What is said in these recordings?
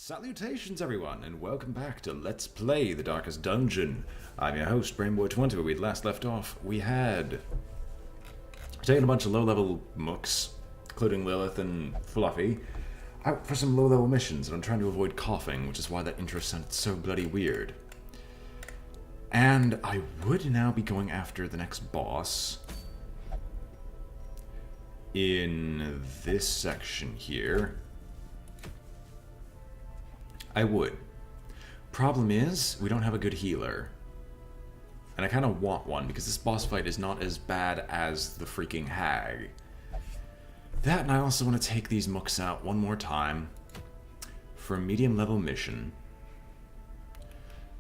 Salutations everyone, and welcome back to Let's Play The Darkest Dungeon. I'm your host, BrainBoy20. Where we'd last left off, we had taken a bunch of low-level mooks, including Lilith and Fluffy, out for some low-level missions, and I'm trying to avoid coughing, which is why that intro sounded so bloody weird. And I would now be going after the next boss in this section here. I would. Problem is, we don't have a good healer. And I kind of want one, because this boss fight is not as bad as the freaking hag. That, and I also want to take these mooks out one more time for a medium-level mission.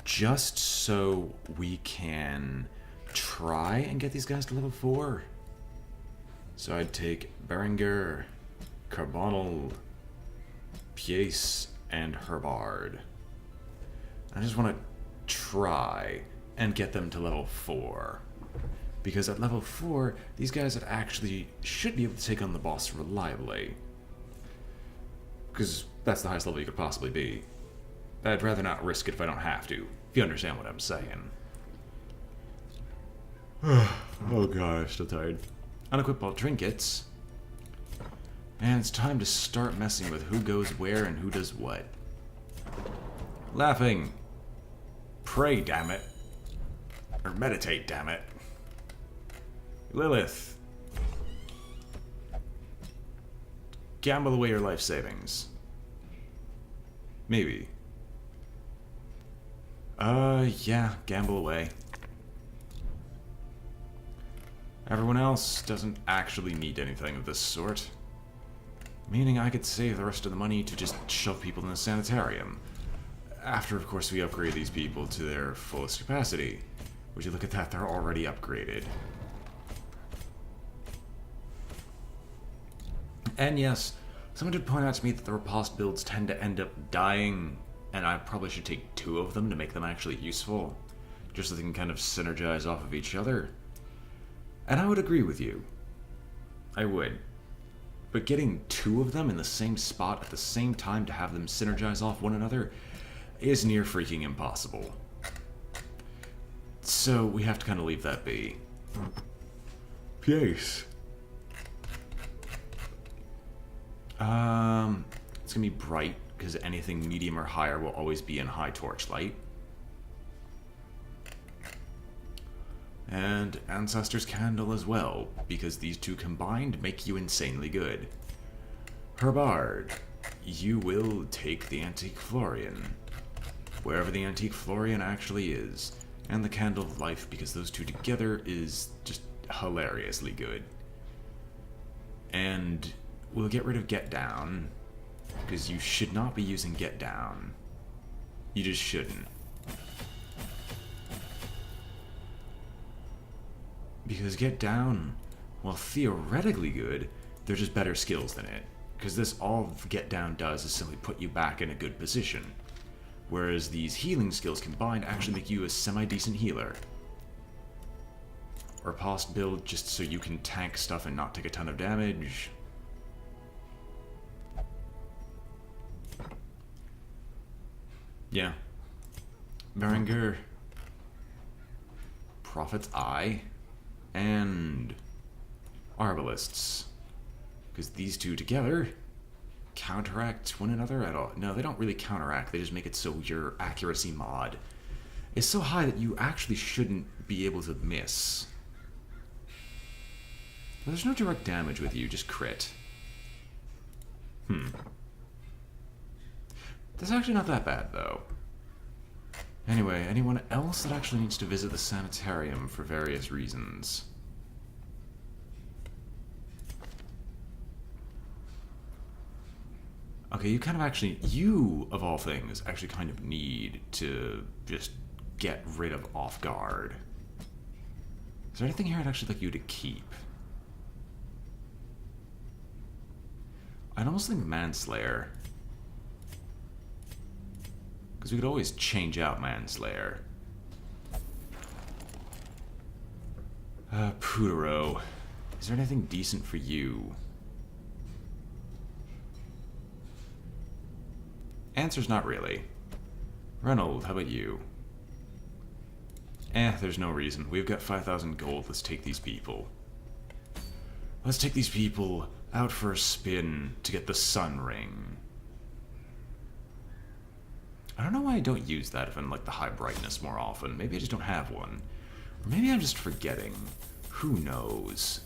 Just so we can try and get these guys to level 4. So I'd take Berenger, Carbonal, Pièce, and Herbard. I just want to try and get them to level 4. Because at level 4, these guys actually should be able to take on the boss reliably. Because that's the highest level you could possibly be. I'd rather not risk it if I don't have to, if you understand what I'm saying. Oh god, I'm still tired. Unequip all trinkets. Man, it's time to start messing with who goes where and who does what. Laughing. Pray, damn it. Or meditate, damn it. Lilith. Gamble away your life savings. Maybe. Yeah, gamble away. Everyone else doesn't actually need anything of this sort. Meaning I could save the rest of the money to just shove people in the sanitarium. After, of course, we upgrade these people to their fullest capacity. Would you look at that, they're already upgraded. And yes, someone did point out to me that the riposte builds tend to end up dying, and I probably should take 2 of them to make them actually useful. Just so they can kind of synergize off of each other. And I would agree with you. I would. But getting 2 of them in the same spot at the same time to have them synergize off one another is near freaking impossible. So we have to kind of leave that be. Pièce. It's gonna be bright, because anything medium or higher will always be in high torchlight. And Ancestor's Candle as well, because these 2 combined make you insanely good. Herbard, you will take the Antique Florian, wherever the Antique Florian actually is, and the Candle of Life, because those 2 together is just hilariously good. And we'll get rid of Get Down, because you should not be using Get Down. You just shouldn't. Because Get Down, while theoretically good, they're just better skills than it. Because this, all Get Down does is simply put you back in a good position. Whereas these healing skills combined actually make you a semi-decent healer. Or Riposte build just so you can tank stuff and not take a ton of damage. Yeah. Berenger. Prophet's Eye. And Arbalists. Because these 2 together counteract one another at all. No, they don't really counteract, they just make it so your accuracy mod is so high that you actually shouldn't be able to miss. Well, there's no direct damage with you, just crit. That's actually not that bad, though. Anyway, anyone else that actually needs to visit the sanitarium for various reasons? Okay, you kind of actually, you, of all things, actually kind of need to just get rid of Off Guard. Is there anything here I'd actually like you to keep? I'd almost think Manslayer. Because we could always change out Manslayer. Putero. Is there anything decent for you? Answer's not really. Reynold, how about you? There's no reason. We've got 5,000 gold. Let's take these people. Let's take these people out for a spin to get the sun ring. I don't know why I don't use that if I'm like the high brightness more often. Maybe I just don't have one. Or maybe I'm just forgetting. Who knows?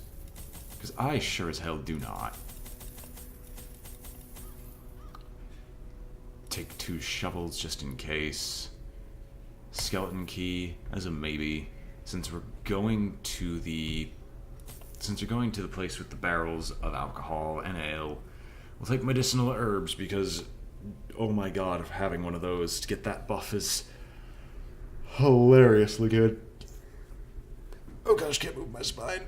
Because I sure as hell do not. Take 2 shovels just in case. Skeleton key as a maybe. Since we're going to the place with the barrels of alcohol and ale, we'll take medicinal herbs because, oh my god, having one of those to get that buff is hilariously good. Oh gosh, can't move my spine.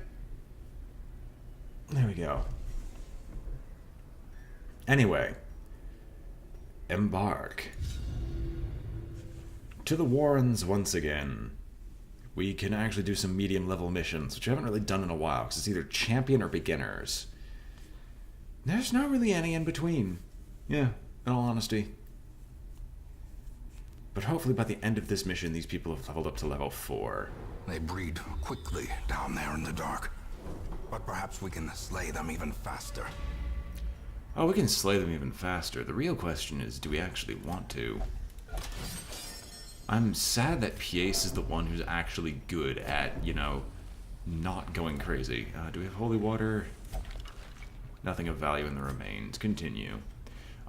There we go. Anyway, embark. To the Warrens once again. We can actually do some medium level missions, which I haven't really done in a while, because it's either champion or beginners. There's not really any in between. Yeah, in all honesty. But hopefully by the end of this mission, these people have leveled up to level 4. They breed quickly down there in the dark. But perhaps we can slay them even faster. Oh, we can slay them even faster. The real question is, do we actually want to? I'm sad that Pièce is the one who's actually good at, you know, not going crazy. Do we have holy water? Nothing of value in the remains. Continue.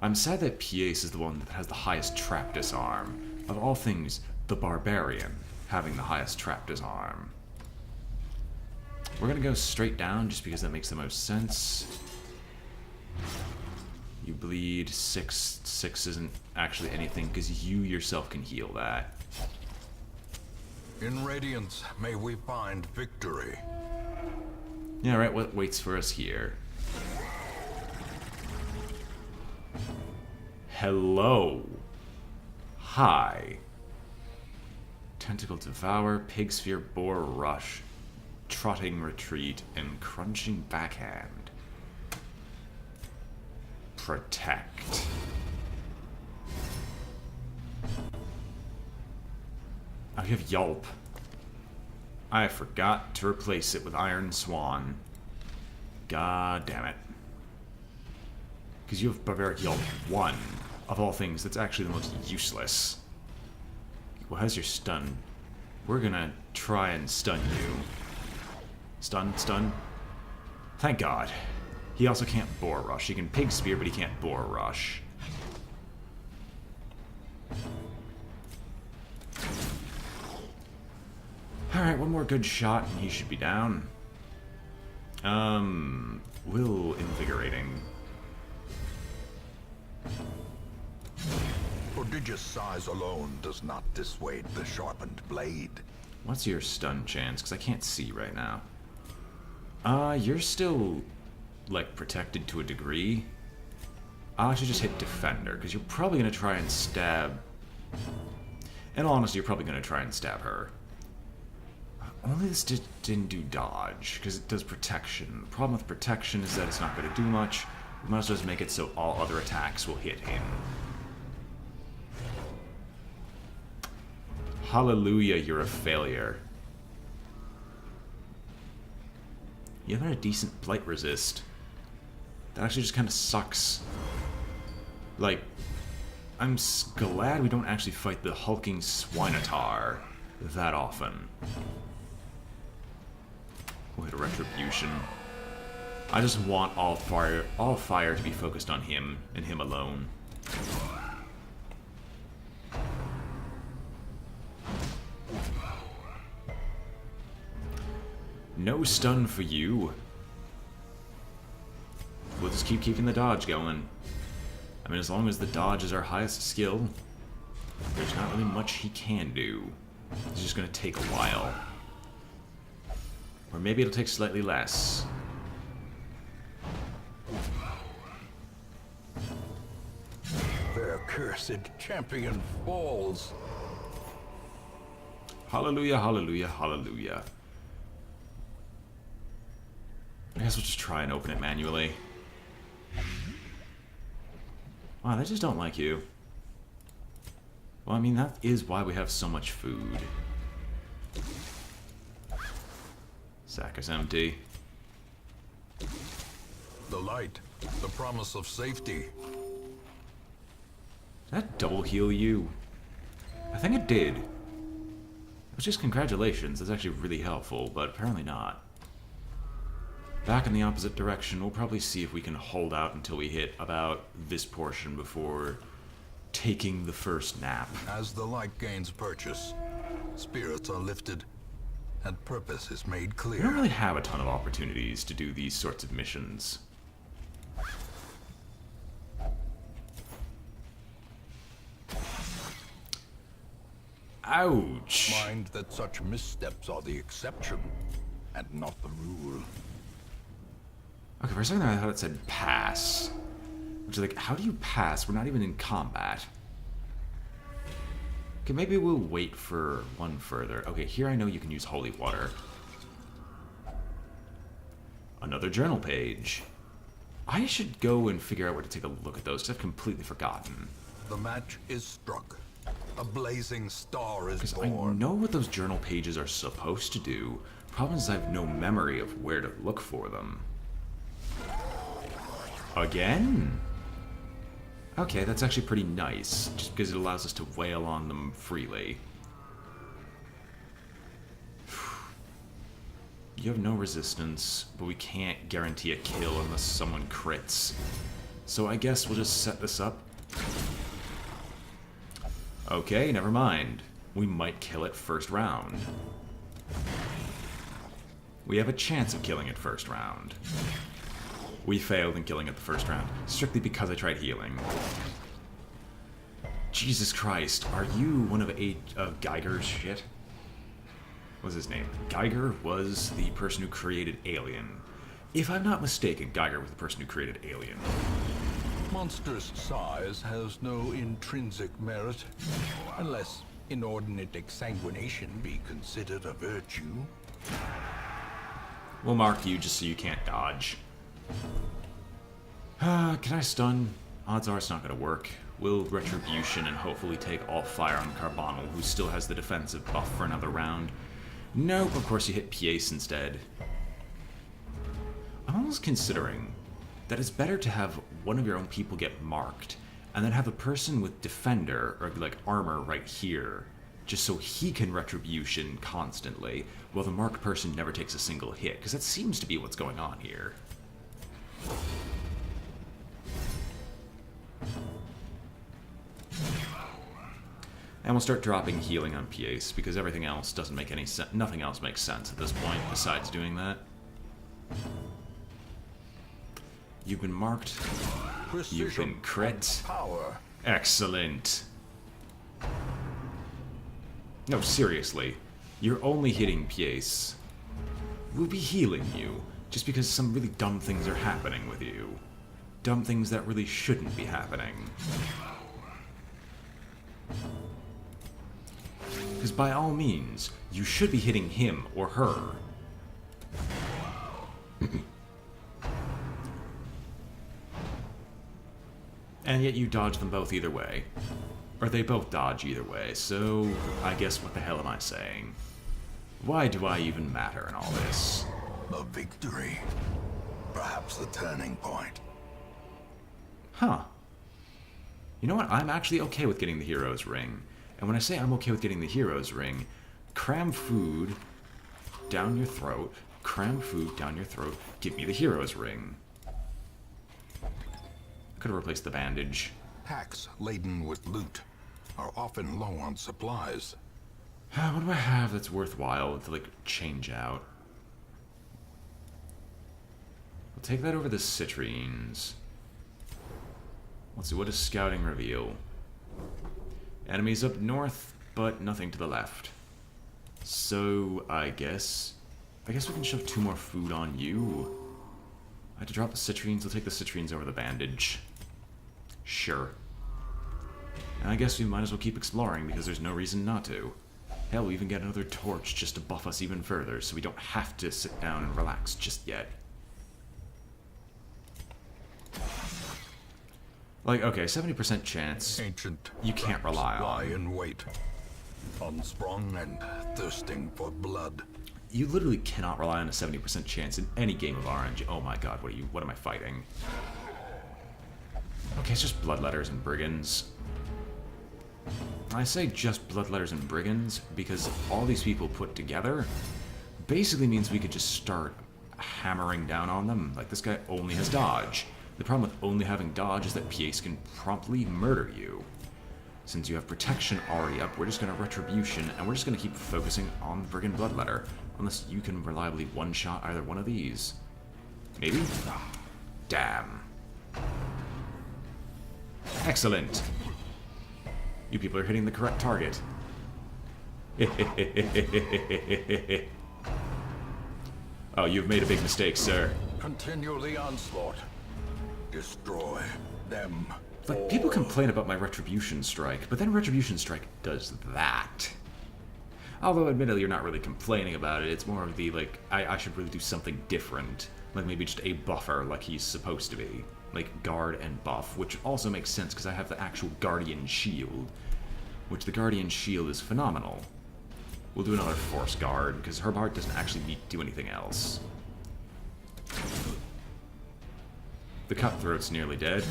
I'm sad that Pièce is the one that has the highest trap disarm. Of all things, the barbarian having the highest trap disarm. We're gonna go straight down just because that makes the most sense. You bleed 6. 6 isn't actually anything because you yourself can heal that. In Radiance, may we find victory. Yeah, right, what waits for us here? Hello. Hi. Tentacle Devour, Pig Sphere, Boar Rush, Trotting Retreat, and Crunching Backhand. Protect. Oh, you have Yelp. I forgot to replace it with Iron Swan. God damn it. Because you have Barbaric Yelp 1. Of all things, that's actually the most useless. Well, how's your stun? We're gonna try and stun you. Stun, stun. Thank God. He also can't Boar Rush. He can Pig Spear, but he can't Boar Rush. Alright, one more good shot and he should be down. Will Invigorating. Prodigious size alone does not dissuade the sharpened blade. What's your stun chance? Because I can't see right now. You're still, like, protected to a degree. I should just hit Defender, because you're probably going to try and stab... In all honesty, you're probably going to try and stab her. Only this didn't do dodge, because it does protection. The problem with protection is that it's not going to do much. We must just make it so all other attacks will hit him. Hallelujah, you're a failure. You have a decent blight resist. That actually just kind of sucks. Like, I'm glad we don't actually fight the hulking Swinotar that often. We'll hit a Retribution. I just want all fire to be focused on him and him alone. No stun for you. We'll just keep keeping the dodge going. I mean, as long as the dodge is our highest skill, there's not really much he can do. It's just going to take a while. Or maybe it'll take slightly less. Their cursed champion falls. Hallelujah, hallelujah, hallelujah. I guess we'll just try and open it manually. Wow, they just don't like you. Well, I mean, that is why we have so much food. Sack is empty. The light, the promise of safety. Did that double heal you? I think it did. Which is congratulations, that's actually really helpful, but apparently not. Back in the opposite direction, we'll probably see if we can hold out until we hit about this portion before taking the first nap. As the light gains purchase, spirits are lifted, and purpose is made We clear. don't really have a ton of opportunities to do these sorts of missions. Ouch! Mind that such missteps are the exception, and not the rule. Okay, for a second there I thought it said pass. Which is like, how do you pass? We're not even in combat. Okay, maybe we'll wait for one further. Okay, here I know you can use holy water. Another journal page. I should go and figure out where to take a look at those, because I've completely forgotten. The match is struck. A blazing star is Because I born. know what those journal pages are supposed to do. Problem is I have no memory of where to look for them. Again? Okay, that's actually pretty nice, just because it allows us to wail on them freely. You have no resistance, but we can't guarantee a kill unless someone crits. So I guess we'll just set this up. Okay, never mind. We might kill it first round. We have a chance of killing it first round. We failed in killing it the first round, strictly because I tried healing. Jesus Christ, are you one of Geiger's shit? What's his name? Geiger was the person who created Alien. If I'm not mistaken, Geiger was the person who created Alien. Monstrous size has no intrinsic merit, unless inordinate exsanguination be considered a virtue. We'll mark you just so you can't dodge. Can I stun? Odds are it's not going to work. We'll Retribution and hopefully take all fire on Carbonal, who still has the defensive buff for another round. Nope, of course you hit Pièce instead. I'm almost considering that it's better to have one of your own people get marked, and then have a person with Defender, or like armor right here, just so he can Retribution constantly, while the marked person never takes a single hit, because that seems to be what's going on here. And we'll start dropping healing on Pièce, because everything else doesn't make any sense. Nothing else makes sense at this point, besides doing that. You've been marked. You've been crit. Power. Excellent. No, seriously. You're only hitting Pièce. We'll be healing you, just because some really dumb things are happening with you. Dumb things that really shouldn't be happening. Because by all means, you should be hitting him or her. And yet you dodge them both either way. Or they both dodge either way, so I guess what the hell am I saying? Why do I even matter in all this? A victory. Perhaps the turning point. Huh. You know what? I'm actually okay with getting the Hero's Ring. And when I say I'm okay with getting the Hero's Ring, cram food down your throat, cram food down your throat, give me the Hero's Ring. Could have replaced the bandage. Packs laden with loot are often low on supplies. What do I have that's worthwhile to, like, change out? We'll take that over the citrines. Let's see, what does scouting reveal? Enemies up north, but nothing to the left. So, I guess we can shove 2 more food on you. I had to drop the citrines. We'll take the citrines over the bandage. Sure. And I guess we might as well keep exploring, because there's no reason not to. Hell, we even get another torch just to buff us even further, so we don't have to sit down and relax just yet. Like, okay, 70% chance. Ancient You can't traps rely lie on. in wait, unsprung and thirsting for blood. You literally cannot rely on a 70% chance in any game of RNG. Oh my god, what am I fighting? Okay, it's just bloodletters and brigands. I say just bloodletters and brigands because all these people put together basically means we could just start hammering down on them. Like, this guy only has dodge. The problem with only having dodge is that Pièce can promptly murder you. Since you have protection already up, we're just going to retribution, and we're just going to keep focusing on the brigand bloodletter. Unless you can reliably one-shot either one of these. Maybe? Damn. Excellent. You people are hitting the correct target. Oh, you've made a big mistake, sir. Continue the onslaught. Destroy them. Like, people complain about my Retribution Strike, but then Retribution Strike does that. Although, admittedly, you're not really complaining about it. It's more of the, like, I should really do something different. Like, maybe just a buffer like he's supposed to be. Like, guard and buff, which also makes sense because I have the actual Guardian Shield. Which the Guardian Shield is phenomenal. We'll do another Force Guard, because Herbart doesn't actually need to do anything else. The Cutthroat's nearly dead.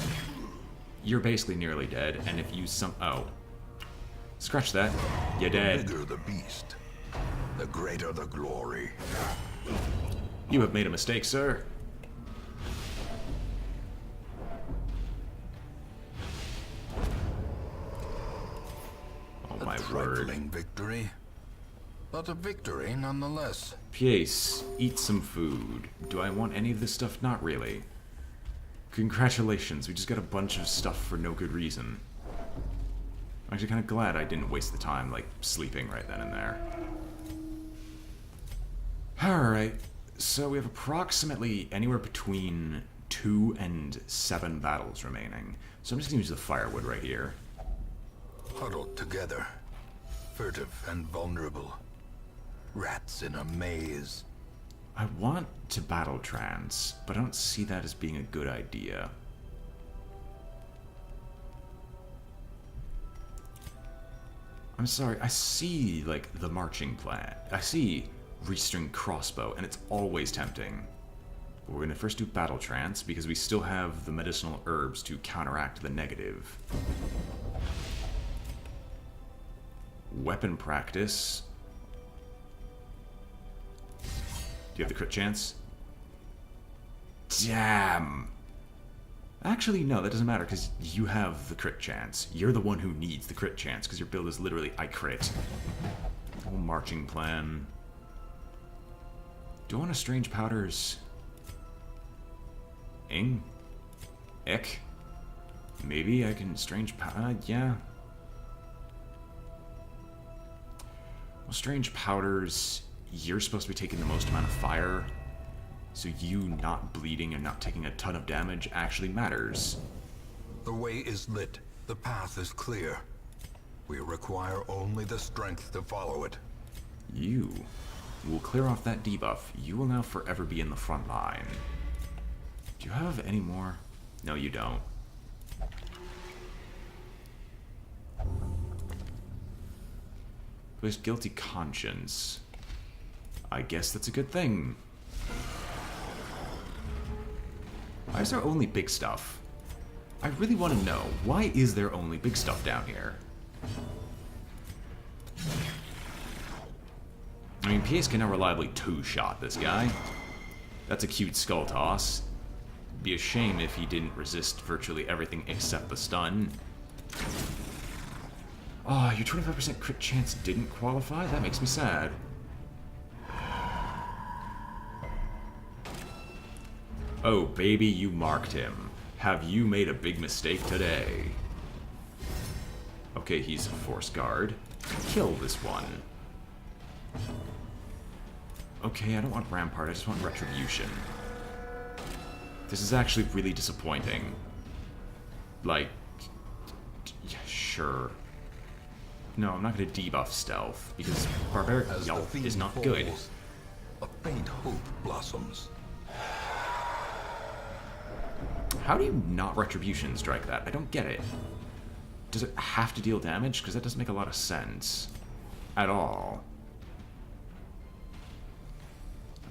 You're basically nearly dead, and if you oh. Scratch that. You're dead. The bigger the beast, the greater the glory. You have made a mistake, sir. Oh my word. Trifling victory, but a victory nonetheless. Pièce, eat some food. Do I want any of this stuff? Not really. Congratulations, we just got a bunch of stuff for no good reason. I'm actually kind of glad I didn't waste the time, like, sleeping right then and there. Alright, so we have approximately anywhere between 2 and 7 battles remaining. So I'm just gonna use the firewood right here. Huddled together, furtive and vulnerable. Rats in a maze. I want to battle trance, but I don't see that as being a good idea. I'm sorry, I see, like, the marching plan. I see restring crossbow, and it's always tempting. But we're gonna first do battle trance, because we still have the medicinal herbs to counteract the negative. Weapon practice. Do you have the crit chance? Damn! Actually, no, that doesn't matter, because you have the crit chance. You're the one who needs the crit chance, because your build is literally, I crit. Whole marching plan. Do I want a strange powders? Ing? Ick? Maybe I can strange powder, yeah. Well, strange powders, you're supposed to be taking the most amount of fire. So you not bleeding and not taking a ton of damage actually matters. The way is lit. The path is clear. We require only the strength to follow it. You will clear off that debuff. You will now forever be in the front line. Do you have any more? No, you don't. There's guilty conscience. I guess that's a good thing. Why is there only big stuff? I really want to know, why is there only big stuff down here? I mean, Pièce can now reliably two-shot this guy. That's a cute skull toss. It'd be a shame if he didn't resist virtually everything except the stun. Oh, your 25% crit chance didn't qualify? That makes me sad. Oh, baby, you marked him. Have you made a big mistake today? Okay, he's a force guard. Kill this one. Okay, I don't want Rampart, I just want Retribution. This is actually really disappointing. Like, yeah, sure. No, I'm not going to debuff stealth, because Barbaric Yelp is not good. A faint hope blossoms. How do you not Retribution Strike that? I don't get it. Does it have to deal damage? Because that doesn't make a lot of sense. At all.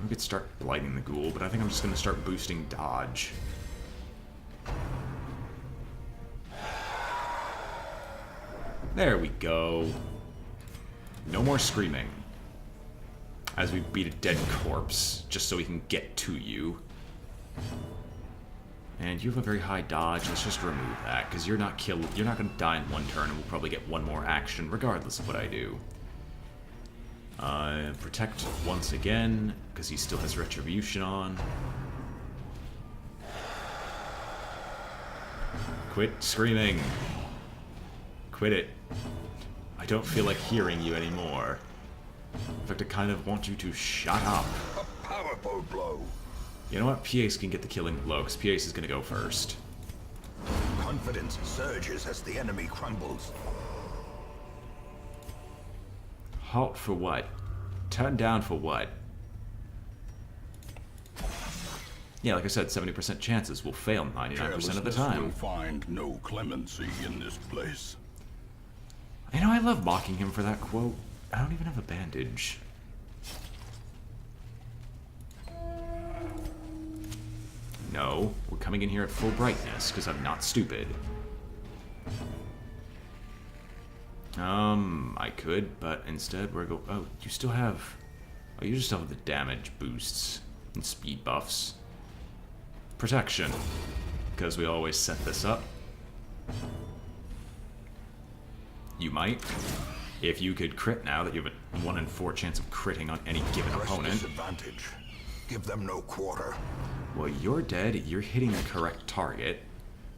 We could start blighting the ghoul, but I think I'm just going to start boosting dodge. There we go. No more screaming. As we beat a dead corpse, just so we can get to you. And you have a very high dodge. Let's just remove that, because you're not going to die in one turn, and we'll probably get one more action, regardless of what I do. Protect once again, because he still has Retribution on. Quit screaming. Quit it. I don't feel like hearing you anymore. In fact, I kind of want you to shut up. A powerful blow. You know what? Pièce can get the killing blow, because Pièce is going to go first. Confidence surges as the enemy crumbles. Halt for what? Turn down for what? Yeah, like I said, 70% chances will fail 99% of the time. Will find no clemency in this place. I know I love mocking him for that quote. I don't even have a bandage. No, we're coming in here at full brightness, because I'm not stupid. I could, but instead we're oh, you still have... Oh, you just have the damage boosts and speed buffs. Protection, because we always set this up. You might. If you could crit now that you have a 1 in 4 chance of critting on any given opponent. Disadvantage. Give them no quarter. Well, you're dead, you're hitting the correct target,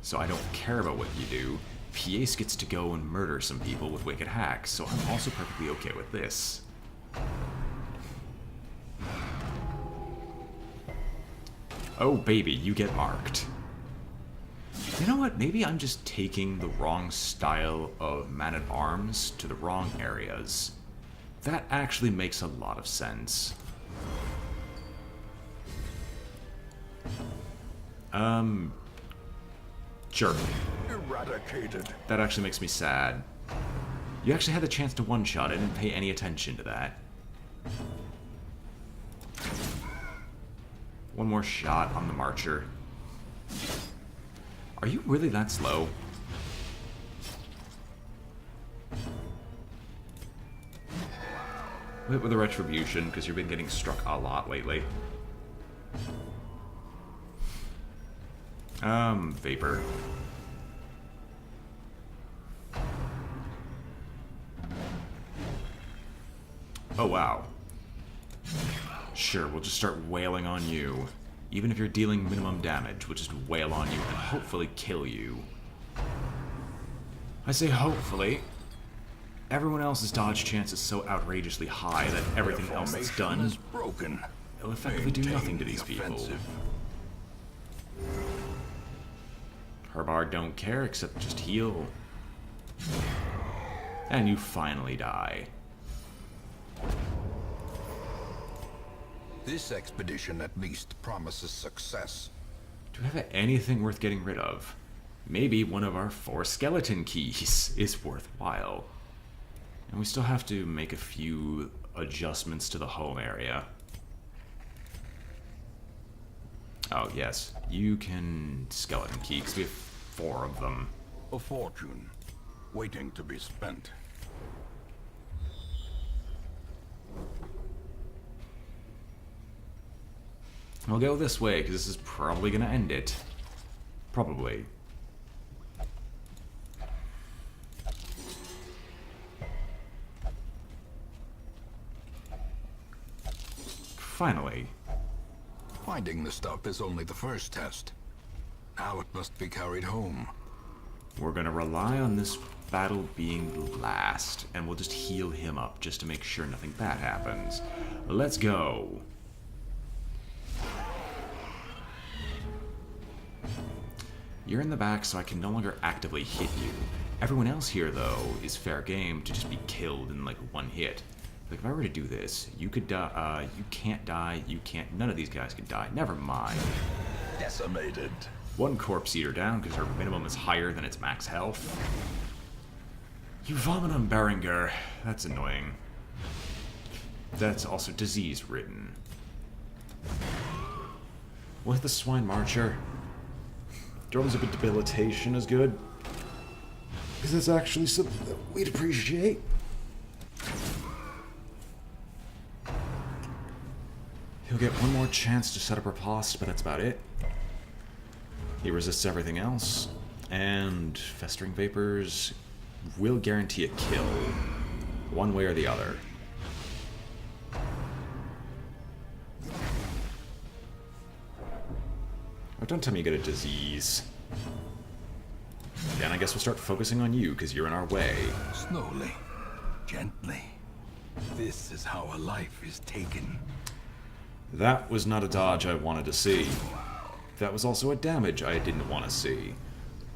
so I don't care about what you do. Pièce gets to go and murder some people with wicked hacks, so I'm also perfectly okay with this. Oh baby, you get marked. You know what, maybe I'm just taking the wrong style of man-at-arms to the wrong areas. That actually makes a lot of sense. Jerk. Eradicated. That actually makes me sad. You actually had the chance to one-shot it and didn't pay any attention to that. One more shot on the Marcher. Are you really that slow? Hit with a Retribution, because you've been getting struck a lot lately. Vapor. Oh, wow. Sure, we'll just start wailing on you. Even if you're dealing minimum damage, we'll just wail on you and hopefully kill you. I say hopefully. Everyone else's dodge chance is so outrageously high that everything else that's done is broken. It'll effectively do nothing to these people. Herbard don't care except just heal. And you finally die. This expedition at least promises success. Do we have anything worth getting rid of? Maybe one of our 4 skeleton keys is worthwhile. And we still have to make a few adjustments to the home area. Oh, yes. You can skeleton key, because we have 4 of them. A fortune, waiting to be spent. We'll go this way, because this is probably going to end it. Probably. Finally. Finding the stuff is only the first test. Now it must be carried home. We're going to rely on this battle being the last, and we'll just heal him up just to make sure nothing bad happens. Let's go. You're in the back, so I can no longer actively hit you. Everyone else here, though, is fair game to just be killed in, like, one hit. Like, if I were to do this, you could die, you can't die, you can't... None of these guys could die. Never mind. Decimated. One corpse eater down because her minimum is higher than its max health. You vomit on Berenger. That's annoying. That's also disease-ridden. With the Swine Marcher. Drones of debilitation is good. Because that's actually something that we'd appreciate. He'll get one more chance to set up riposte, but that's about it. He resists everything else. And Festering Vapors will guarantee a kill. One way or the other. Oh, don't tell me you get a disease. Then I guess we'll start focusing on you, because you're in our way. Slowly, gently. This is how a life is taken. That was not a dodge I wanted to see. That was also a damage I didn't want to see.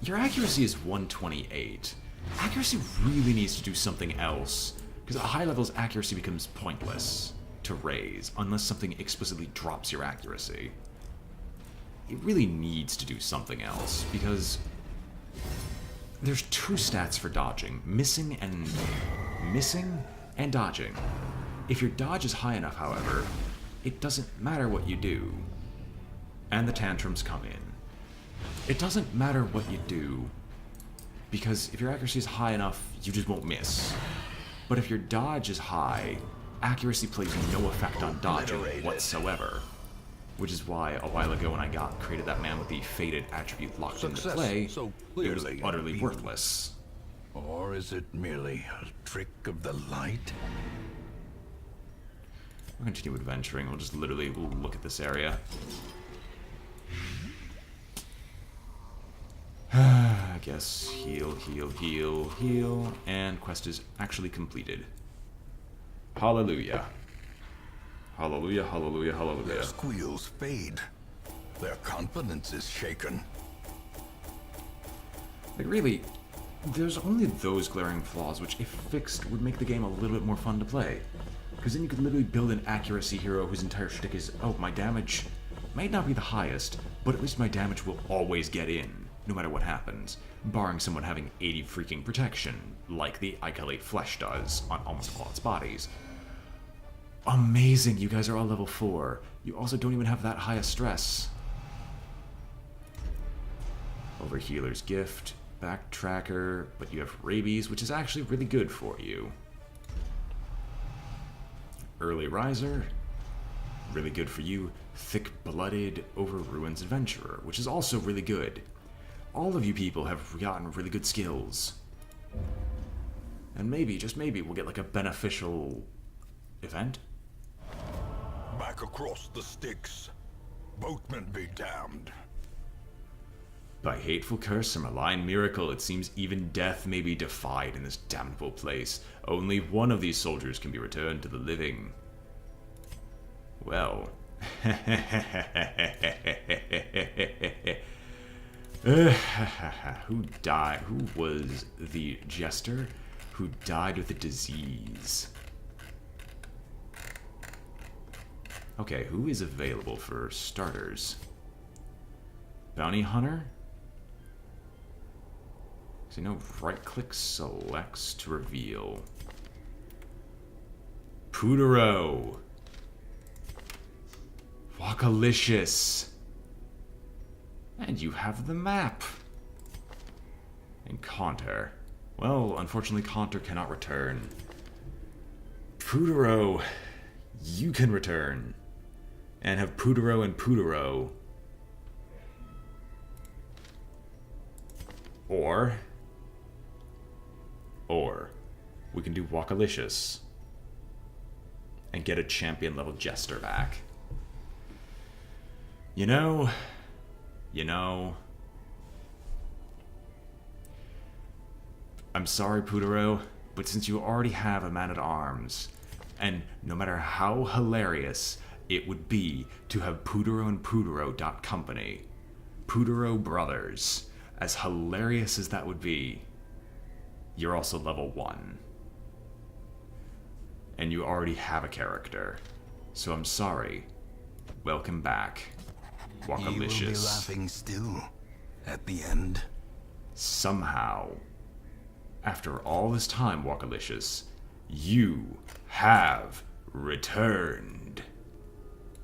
Your accuracy is 128. Accuracy really needs to do something else, because at high levels accuracy becomes pointless to raise, unless something explicitly drops your accuracy. It really needs to do something else, because there's two stats for dodging, missing and dodging. If your dodge is high enough, however, it doesn't matter what you do. And the tantrums come in. It doesn't matter what you do, because if your accuracy is high enough, you just won't miss. But if your dodge is high, accuracy plays no effect on dodging whatsoever. Which is why, a while ago when I created that man with the faded attribute locked into play, so it was clearly utterly evil. worthless. Or is it merely a trick of the light? We'll continue adventuring, we'll just literally look at this area. I guess heal, heal, heal, heal, and quest is actually completed. Hallelujah. Hallelujah, hallelujah, Their hallelujah. squeals fade. Their confidence is shaken. Like, really, there's only those glaring flaws which, if fixed, would make the game a little bit more fun to play. Because then you could literally build an accuracy hero whose entire shtick is, oh, my damage may not be the highest, but at least my damage will always get in, no matter what happens, barring someone having 80 freaking protection, like the Icolate Flesh does on almost all its bodies. Amazing, you guys are all level 4. You also don't even have that high a stress. Overhealer's Gift, Backtracker, but you have Rabies, which is actually really good for you. Early Riser, really good for you. Thick-Blooded Over Ruins Adventurer, which is also really good. All of you people have gotten really good skills. And maybe, just maybe, we'll get like a beneficial event. Back across the sticks. Boatmen be damned. By hateful curse or malign miracle, it seems even death may be defied in this damnable place. Only one of these soldiers can be returned to the living. Well. Who died? Who was the jester who died with a disease? Okay, who is available for starters? Bounty Hunter? So, right-click selects to reveal. Poudreau. Wakalicious. And you have the map. And Conter. Well, unfortunately, Conter cannot return. Poudreau, you can return. And have Poudreau and Poudreau. Or we can do Wakalicious and get a champion level jester back. You know, I'm sorry, Poudreau, but since you already have a man-at-arms, and no matter how hilarious it would be to have Poudreau and Poudreau.company, Poudreau Brothers, as hilarious as that would be, you're also level 1. And you already have a character. So I'm sorry. Welcome back, You will be Wakalicious. laughing still. At the end? Somehow, after all this time, Walkalicious, you have returned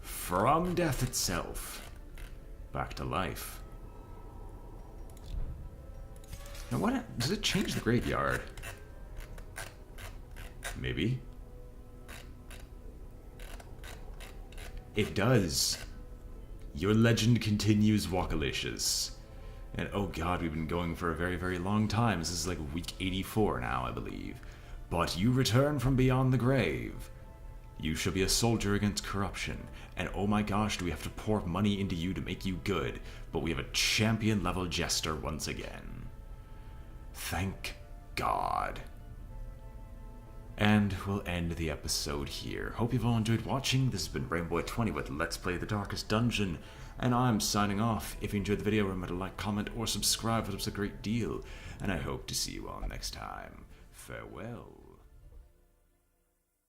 from death itself back to life. Now, what does it change the graveyard? Maybe. It does. Your legend continues, Walkalicious. And oh god, we've been going for a very, very long time. This is like week 84 now, I believe. But you return from beyond the grave. You shall be a soldier against corruption. And oh my gosh, do we have to pour money into you to make you good. But we have a champion level jester once again. Thank God. And we'll end the episode here. Hope you've all enjoyed watching. This has been BrainBoy20 with Let's Play the Darkest Dungeon. And I'm signing off. If you enjoyed the video, remember to like, comment, or subscribe. It was a great deal. And I hope to see you all next time. Farewell.